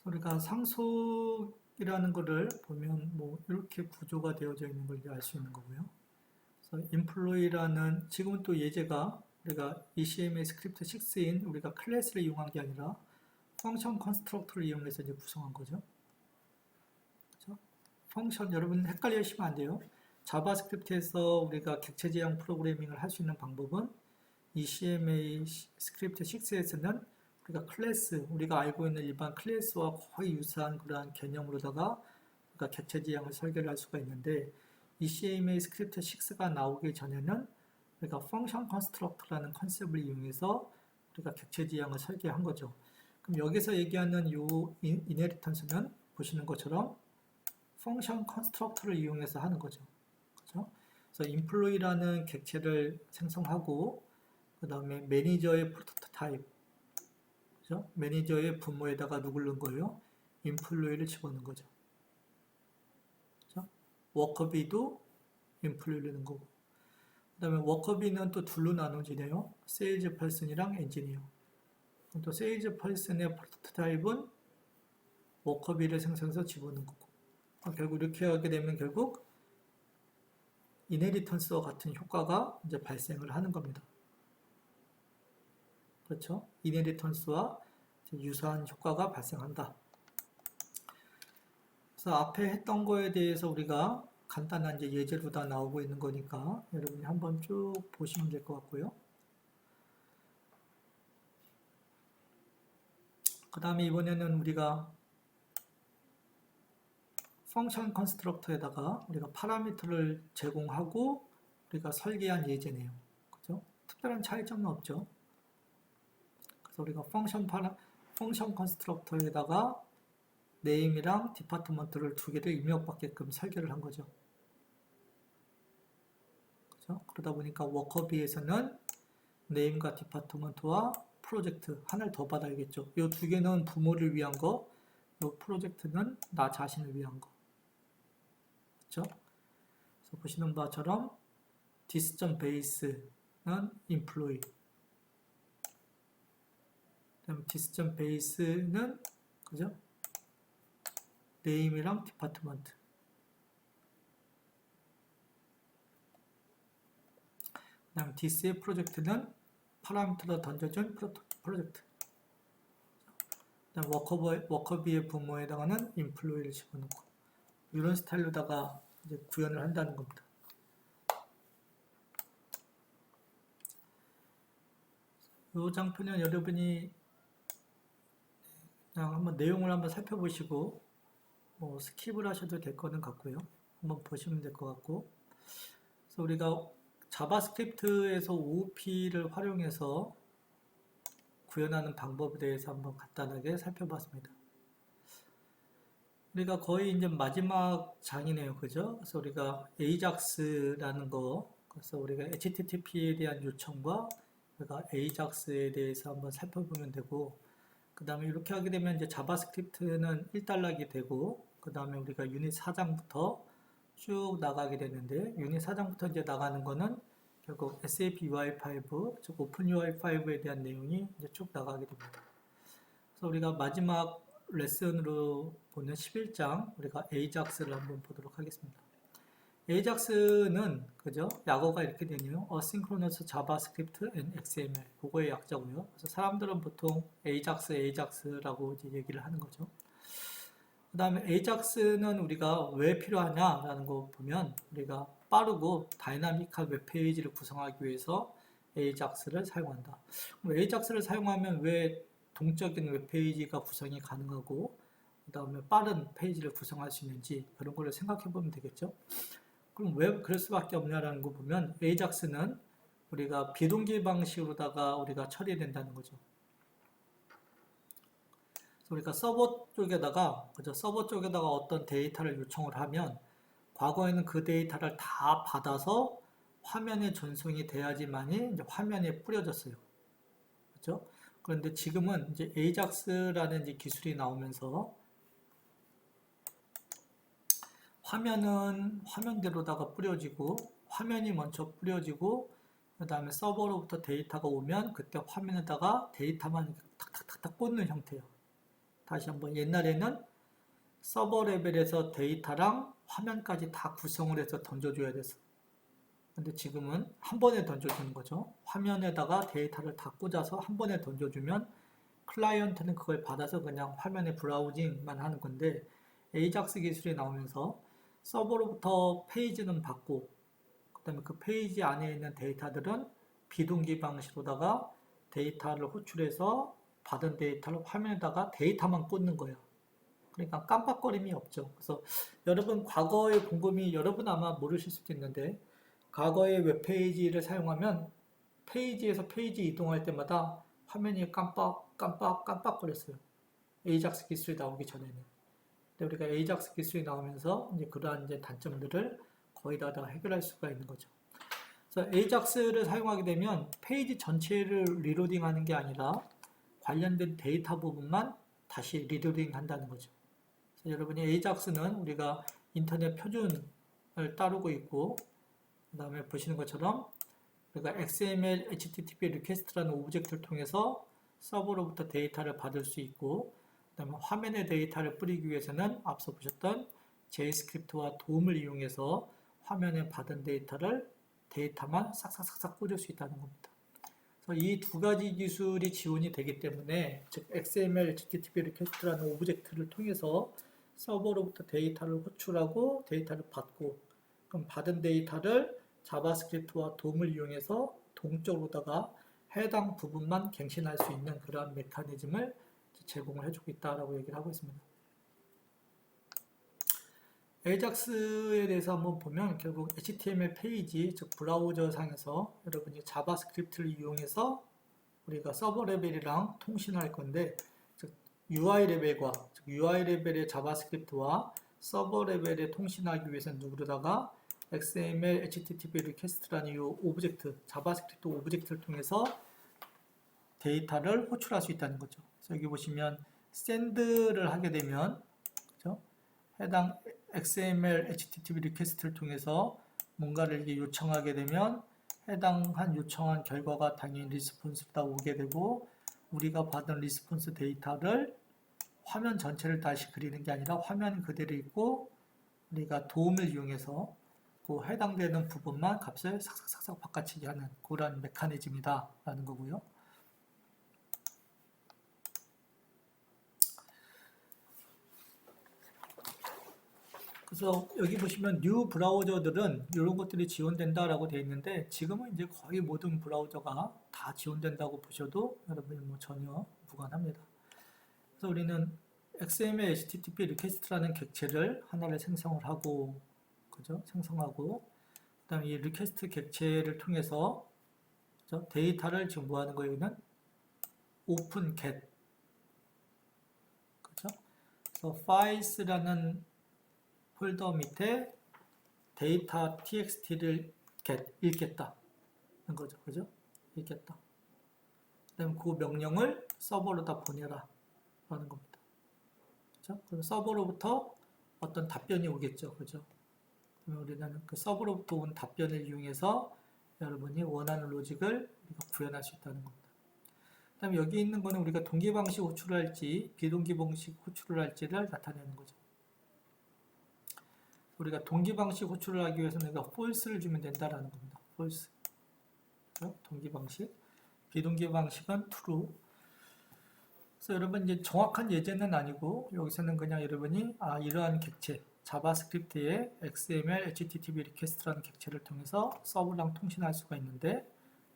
우리가 상속이라는 거를 보면 뭐 이렇게 구조가 되어져 있는 걸 알 수 있는 거고요. 그래서 employee라는 지금은 또 예제가 우리가 ECMA 스크립트 6인 우리가 클래스를 이용한 게 아니라 펑션 컨스트럭터를 이용해서 이제 구성한 거죠. 그렇죠? 펑션 여러분 헷갈려 하시면 안 돼요. 자바스크립트에서 우리가 객체 지향 프로그래밍을 할 수 있는 방법은 ECMA 스크립트 6에서는 우리가 클래스, 우리가 알고 있는 일반 클래스와 거의 유사한 그러한 개념으로다가 우리가 객체 지향을 설계를 할 수가 있는데 ECMA 스크립트 6가 나오기 전에는 우리가 펑션 컨스트럭터라는 컨셉을 이용해서 우리가 객체 지향을 설계한 거죠. 그럼 여기서 얘기하는 이 이네리턴스는 보시는 것처럼 펑션 컨스트럭터를 이용해서 하는 거죠. 그렇죠? 그래서 employee라는 객체를 생성하고 그 다음에 매니저의 프로토타입, 그죠? 매니저의 분모에다가 누굴 넣은 거예요? employee를 집어넣은 거죠. 그죠? 워커비도 employee를 넣은 거고. 그 다음에 워커비는 또 둘로 나눠지네요. 세일즈 펄슨이랑 엔지니어. 또 세일즈 펄슨의 프로토타입은 워커비를 생성해서 집어넣은 거고. 결국 이렇게 하게 되면 결국 이네리턴스와 같은 효과가 이제 발생을 하는 겁니다. 그렇죠? 이네리턴스와 유사한 효과가 발생한다. 그래서 앞에 했던 거에 대해서 우리가 간단한 이제 예제로 다 나오고 있는 거니까 여러분이 한번 쭉 보시면 될 것 같고요. 그 다음에 이번에는 우리가 펑션 컨스트럭터에다가 우리가 파라미터를 제공하고 우리가 설계한 예제네요. 그죠? 특별한 차이점은 없죠. 그래서 우리가 펑션 컨스트럭터에다가 네임이랑 디파트먼트를 두 개를 입력받게끔 설계를 한 거죠. 그죠? 그러다 보니까 워커비에서는 네임과 디파트먼트와 프로젝트 하나를 더 받아야겠죠. 이 두 개는 부모를 위한 거, 이 프로젝트는 나 자신을 위한 거. 그렇죠? 그래서 보시는 바처럼 dis.base는 employee, 그다음 dis.base는 그죠? name이랑 department. 그다음 dis의 프로젝트는 파라미터로 던져준 프로젝트. 그다음 워커비의 부모에 해당하는 employee를 집어넣고 이런 스타일로다가 이제 구현을 한다는 겁니다. 이 장표는 여러분이 그냥 한번 내용을 한번 살펴보시고 뭐 스킵을 하셔도 될 거는 같고요. 한번 보시면 될 것 같고. 그래서 우리가 자바스크립트에서 OOP를 활용해서 구현하는 방법에 대해서 한번 간단하게 살펴봤습니다. 우리가 거의 이제 마지막 장이네요. 그죠? 그래서 우리가 AJAX라는 거, 그래서 우리가 HTTP에 대한 요청과 우리가 AJAX에 대해서 한번 살펴보면 되고, 그 다음에 이렇게 하게 되면 이제 자바스크립트는 1단락이 되고, 그 다음에 우리가 유닛 4장부터 쭉 나가게 되는데, 유닛 4장부터 이제 나가는 거는 결국 SAP UI5, 즉 오픈 UI5에 대한 내용이 이제 쭉 나가게 됩니다. 그래서 우리가 마지막 레슨으로 보는 11장, 우리가 AJAX를 한번 보도록 하겠습니다. AJAX는 그죠? 약어가 이렇게 되네요. Asynchronous JavaScript and XML. 그거의 약자고요. 그래서 사람들은 보통 AJAX라고 이제 얘기를 하는 거죠. 그 다음에 AJAX는 우리가 왜 필요하냐라는 거 보면 우리가 빠르고 다이나믹한 웹페이지를 구성하기 위해서 AJAX를 사용한다. 그럼 AJAX를 사용하면 왜 동적인 웹페이지가 구성이 가능하고 그 다음에 빠른 페이지를 구성할 수 있는지 그런 걸 생각해 보면 되겠죠. 그럼 왜 그럴 수밖에 없냐라는 거 보면 AJAX는 우리가 비동기 방식으로다가 우리가 처리된다는 거죠. 그래서 우리가 서버 쪽에다가 그죠? 서버 쪽에다가 어떤 데이터를 요청을 하면 과거에는 그 데이터를 다 받아서 화면에 전송이 돼야지만이 이제 화면에 뿌려졌어요. 그렇죠? 그런데 지금은 이제 AJAX라는 이제 기술이 나오면서 화면은 화면대로다가 뿌려지고 화면이 먼저 뿌려지고 그 다음에 서버로부터 데이터가 오면 그때 화면에다가 데이터만 탁탁탁탁 꽂는 형태예요. 다시 한번 옛날에는 서버 레벨에서 데이터랑 화면까지 다 구성을 해서 던져줘야 됐어. 근데 지금은 한 번에 던져주는 거죠. 화면에다가 데이터를 다 꽂아서 한 번에 던져주면 클라이언트는 그걸 받아서 그냥 화면에 브라우징만 하는 건데 에이작스 기술이 나오면서 서버로부터 페이지는 받고 그 다음에 그 페이지 안에 있는 데이터들은 비동기 방식으로다가 데이터를 호출해서 받은 데이터를 화면에다가 데이터만 꽂는 거예요. 그러니까 깜빡거림이 없죠. 그래서 여러분 과거의 곰곰이 여러분 아마 모르실 수도 있는데 과거의 웹페이지를 사용하면 페이지에서 페이지 이동할 때마다 화면이 깜빡거렸어요. 에이작스 기술이 나오기 전에는. 근데 우리가 에이작스 기술이 나오면서 이제 그러한 이제 단점들을 거의 다 해결할 수가 있는 거죠. 그래서 에이작스를 사용하게 되면 페이지 전체를 리로딩하는 게 아니라 관련된 데이터 부분만 다시 리로딩 한다는 거죠. 그래서 여러분이 에이작스는 우리가 인터넷 표준을 따르고 있고 그 다음에 보시는 것처럼 우리가 XML, HTTP 리퀘스트라는 오브젝트를 통해서 서버로부터 데이터를 받을 수 있고 그 다음에 화면에 데이터를 뿌리기 위해서는 앞서 보셨던 JScript와 도움을 이용해서 화면에 받은 데이터만 싹싹싹 꽂을 수 있다는 겁니다. 그래서 이 두 가지 기술이 지원이 되기 때문에 즉 XML, HTTP 리퀘스트라는 오브젝트를 통해서 서버로부터 데이터를 호출하고 데이터를 받고 그럼 받은 데이터를 자바스크립트와 돔을 이용해서 동적으로다가 해당 부분만 갱신할 수 있는 그러한 메커니즘을 제공을 해주고 있다라고 얘기를 하고 있습니다. 에이작스에 대해서 한번 보면 결국 HTML 페이지, 즉 브라우저 상에서 여러분이 자바스크립트를 이용해서 우리가 서버 레벨이랑 통신할 건데 즉 UI 레벨과 즉 UI 레벨의 자바스크립트와 서버 레벨에 통신하기 위해서는 누구로다가 XML, HTTP 리퀘스트라는 이 오브젝트, 자바스크립트 오브젝트를 통해서 데이터를 호출할 수 있다는 거죠. 그래서 여기 보시면 send를 하게 되면 그렇죠? 해당 XML, HTTP 리퀘스트를 통해서 뭔가를 이렇게 요청하게 되면 해당한 요청한 결과가 당연히 리스폰스가 오게 되고 우리가 받은 리스폰스 데이터를 화면 전체를 다시 그리는 게 아니라 화면 그대로 있고 우리가 도움을 이용해서 그 해당되는 부분만 값을 삭삭삭삭 바꿔치기 하는 그런 메커니즘이다 라는 거고요. 그래서 여기 보시면 뉴 브라우저들은 이런 것들이 지원된다라고 되어 있는데 지금은 이제 거의 모든 브라우저가 다 지원된다고 보셔도 여러분이 뭐 전혀 무관합니다. 그래서 우리는 XML, HTTP 리퀘스트라는 객체를 하나를 생성을 하고 그죠? 생성하고 그다음에 이 리퀘스트 객체를 통해서 그죠? 데이터를 지금 뭐 하는 거예요? 여기는 open get 그죠? 그래서 files라는 폴더 밑에 데이터 txt를 읽겠다 는 거죠. 그죠? 읽겠다. 그다음에 그 명령을 서버로다 보내라 라는 겁니다. 그죠? 그럼 서버로부터 어떤 답변이 오겠죠. 그죠? 그러면 우리는 그 서버로부터 온 답변을 이용해서 여러분이 원하는 로직을 우리가 구현할 수 있다는 겁니다. 그 다음에 여기 있는 거는 우리가 동기 방식 호출을 할지 비동기 방식 호출을 할지를 나타내는 거죠. 우리가 동기 방식 호출을 하기 위해서는 우리가 false를 주면 된다라는 겁니다. false. 동기 방식. 비동기 방식은 true. 그래서 여러분 이제 정확한 예제는 아니고 여기서는 그냥 여러분이 이러한 객체 자바스크립트의 XML, HTTP 리퀘스트라는 객체를 통해서 서버랑 통신할 수가 있는데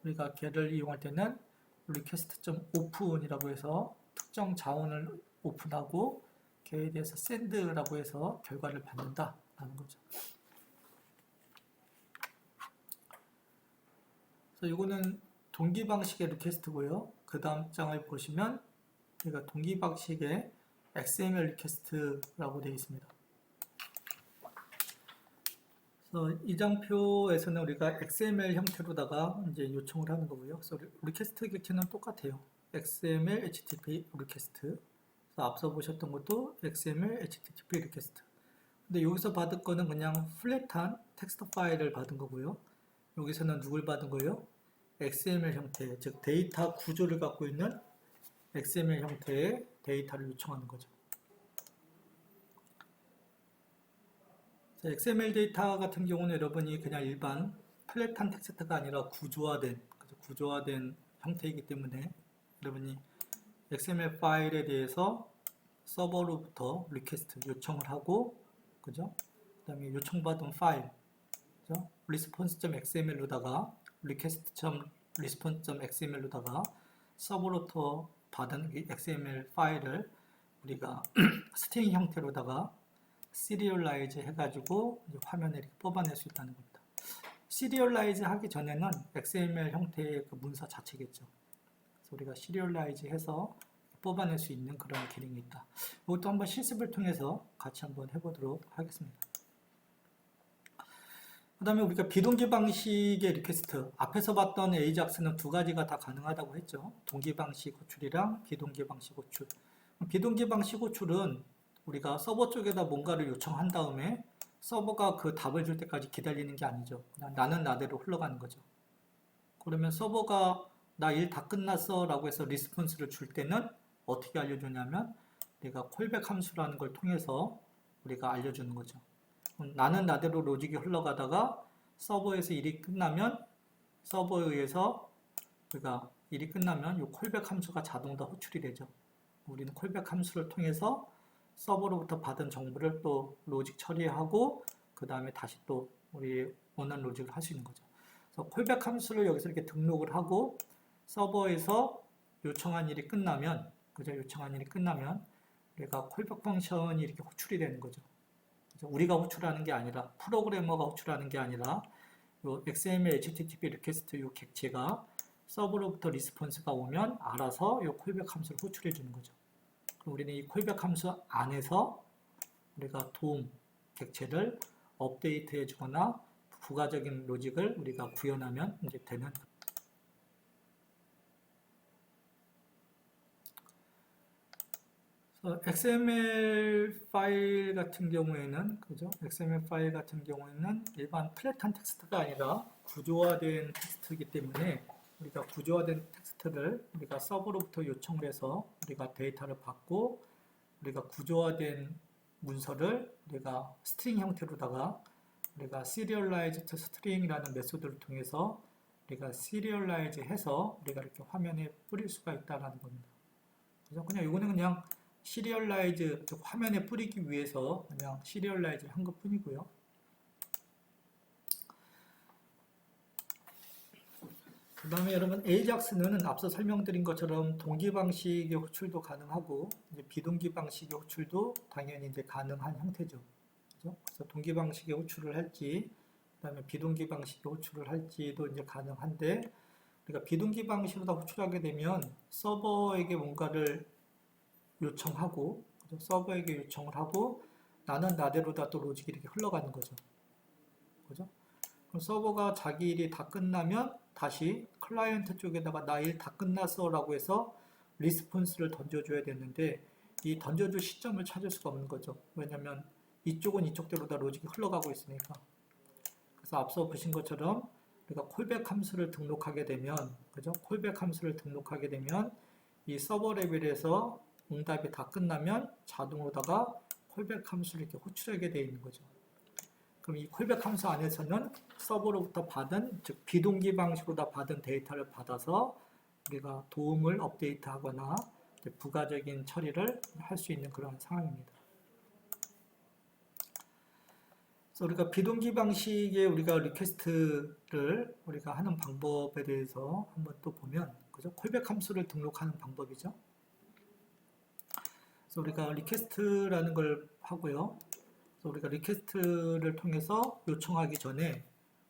우리가 걔를 이용할 때는 request.open이라고 해서 특정 자원을 오픈하고 걔에 대해서 send라고 해서 결과를 받는다라는 거죠. 그래서 이거는 동기 방식의 리퀘스트고요. 그 다음 장을 보시면 우리가 동기 방식의 XML 리퀘스트라고 되어 있습니다. 그래서 이 장표에서는 우리가 XML 형태로다가 이제 요청을 하는 거고요. 그래서 리퀘스트 객체는 똑같아요. XML, HTTP 리퀘스트. 그래서 앞서 보셨던 것도 XML, HTTP 리퀘스트. 근데 여기서 받을 거는 그냥 플랫한 텍스트 파일을 받은 거고요. 여기서는 누굴 받은 거예요? XML 형태, 즉 데이터 구조를 갖고 있는 XML 형태의 데이터를 요청하는 거죠. XML 데이터 같은 경우는 여러분이 그냥 일반 플랫한 텍스트가 아니라 구조화된 형태이기 때문에 여러분이 XML 파일에 대해서 서버로부터 리퀘스트 요청을 하고, 그죠? 그 다음에 요청받은 파일, 그죠? response.xml로다가 request.response.xml로다가 서버로부터 받은 XML 파일을 우리가 스트링 형태로다가 시리얼라이즈 해가지고 이제 화면에 이렇게 뽑아낼 수 있다는 겁니다. 시리얼라이즈 하기 전에는 XML 형태의 그 문서 자체겠죠. 그래서 우리가 시리얼라이즈 해서 뽑아낼 수 있는 그런 기능이 있다. 이것도 한번 실습을 통해서 같이 한번 해보도록 하겠습니다. 그 다음에 우리가 비동기 방식의 리퀘스트, 앞에서 봤던 AJAX는 두 가지가 다 가능하다고 했죠. 동기 방식 호출이랑 비동기 방식 호출. 비동기 방식 호출은 우리가 서버 쪽에다 뭔가를 요청한 다음에 서버가 그 답을 줄 때까지 기다리는 게 아니죠. 그냥 나는 나대로 흘러가는 거죠. 그러면 서버가 나 일 다 끝났어 라고 해서 리스폰스를 줄 때는 어떻게 알려주냐면 내가 콜백 함수라는 걸 통해서 우리가 알려주는 거죠. 나는 나대로 로직이 흘러가다가 서버에서 일이 끝나면 서버에 의해서 우리가 일이 끝나면 이 콜백 함수가 자동 다 호출이 되죠. 우리는 콜백 함수를 통해서 서버로부터 받은 정보를 또 로직 처리하고 그 다음에 다시 또 우리 원하는 로직을 할 수 있는 거죠. 그래서 콜백 함수를 여기서 이렇게 등록을 하고 서버에서 요청한 일이 끝나면, 그죠? 요청한 일이 끝나면 우리가 콜백 펑션이 이렇게 호출이 되는 거죠. 그죠? 우리가 호출하는 게 아니라 프로그래머가 호출하는 게 아니라 요 XML, HTTP 리퀘스트 요 객체가 서버로부터 리스폰스가 오면 알아서 요 콜백 함수를 호출해 주는 거죠. 우리는 이 콜백 함수 안에서 우리가 도움 객체를 업데이트해 주거나 부가적인 로직을 우리가 구현하면 이제 되는. XML 파일 같은 경우에는, 그죠? XML 파일 같은 경우에는 일반 플랫한 텍스트가 아니라 구조화된 텍스트이기 때문에 우리가 구조화된 텍스트를 우리가 서버로부터 요청을 해서 우리가 데이터를 받고 우리가 구조화된 문서를 우리가 스트링 형태로다가 우리가 serialized string이라는 메소드를 통해서 우리가 serialize 해서 우리가 이렇게 화면에 뿌릴 수가 있다는 겁니다. 그래서 그냥 이거는 그냥 시리얼라이즈, 화면에 뿌리기 위해서 그냥 시리얼라이즈를 한 것 뿐이고요. 그 다음에 여러분 AJAX는 앞서 설명드린 것처럼 동기 방식의 호출도 가능하고 이제 비동기 방식의 호출도 당연히 이제 가능한 형태죠. 그죠? 그래서 동기 방식의 호출을 할지, 그 다음에 비동기 방식의 호출을 할지도 이제 가능한데, 우리가 비동기 방식으로 호출하게 되면 서버에게 뭔가를 요청하고, 그죠? 서버에게 요청을 하고 나는 나대로 다 또 로직이 이렇게 흘러가는 거죠. 그죠? 그럼 서버가 자기 일이 다 끝나면 다시 클라이언트 쪽에다가 나 일 다 끝났어 라고 해서 리스폰스를 던져줘야 되는데 이 던져줄 시점을 찾을 수가 없는 거죠. 왜냐면 이쪽은 이쪽대로 다 로직이 흘러가고 있으니까. 그래서 앞서 보신 것처럼 우리가 콜백 함수를 등록하게 되면, 그죠? 콜백 함수를 등록하게 되면 이 서버 레벨에서 응답이 다 끝나면 자동으로다가 콜백 함수를 이렇게 호출하게 되어 있는 거죠. 그럼 이 콜백 함수 안에서는 서버로부터 받은, 즉 비동기 방식으로 다 받은 데이터를 받아서 우리가 도움을 업데이트하거나 부가적인 처리를 할 수 있는 그런 상황입니다. 그래서 우리가 비동기 방식의 우리가 리퀘스트를 우리가 하는 방법에 대해서 한번 또 보면, 그죠? 콜백 함수를 등록하는 방법이죠. 그래서 우리가 리퀘스트라는 걸 하고요. 그래서 우리가 리퀘스트를 통해서 요청하기 전에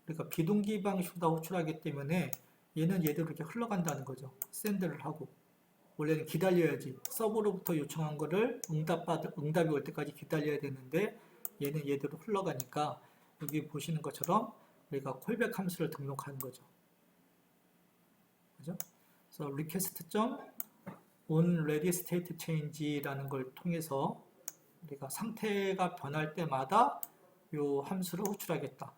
우리가 비동기 방식으로 호출하기 때문에 얘는 얘대로 이렇게 흘러간다는 거죠. 샌드를 하고. 원래는 기다려야지. 서버로부터 요청한 거를 응답이 올 때까지 기다려야 되는데 얘는 얘대로 흘러가니까 여기 보시는 것처럼 우리가 콜백 함수를 등록하는 거죠. 그죠? 그래서 request. onReadyStateChange라는 걸 통해서 우리가 상태가 변할 때마다 이 함수를 호출하겠다.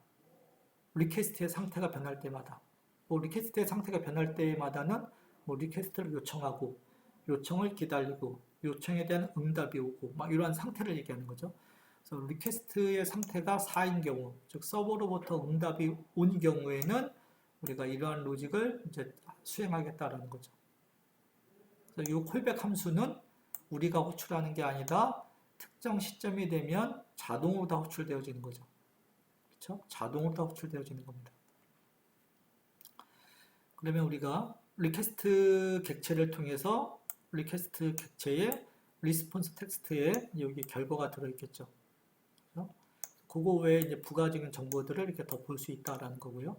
리퀘스트의 상태가 변할 때마다, 리퀘스트의 상태가 변할 때마다는 리퀘스트를 요청하고 요청을 기다리고 요청에 대한 응답이 오고 막 이러한 상태를 얘기하는 거죠. 그래서 리퀘스트의 상태가 4인 경우, 즉 서버로부터 응답이 온 경우에는 우리가 이러한 로직을 이제 수행하겠다라는 거죠. 그래서 이 콜백 함수는 우리가 호출하는 게 아니라 특정 시점이 되면 자동으로 다 호출되어지는 거죠. 그렇죠? 자동으로 다 호출되어지는 겁니다. 그러면 우리가 리퀘스트 객체를 통해서 리퀘스트 객체의 리스폰스 텍스트에 여기 결과가 들어있겠죠. 그래서 그거 외에 이제 부가적인 정보들을 이렇게 더 볼 수 있다라는 거고요.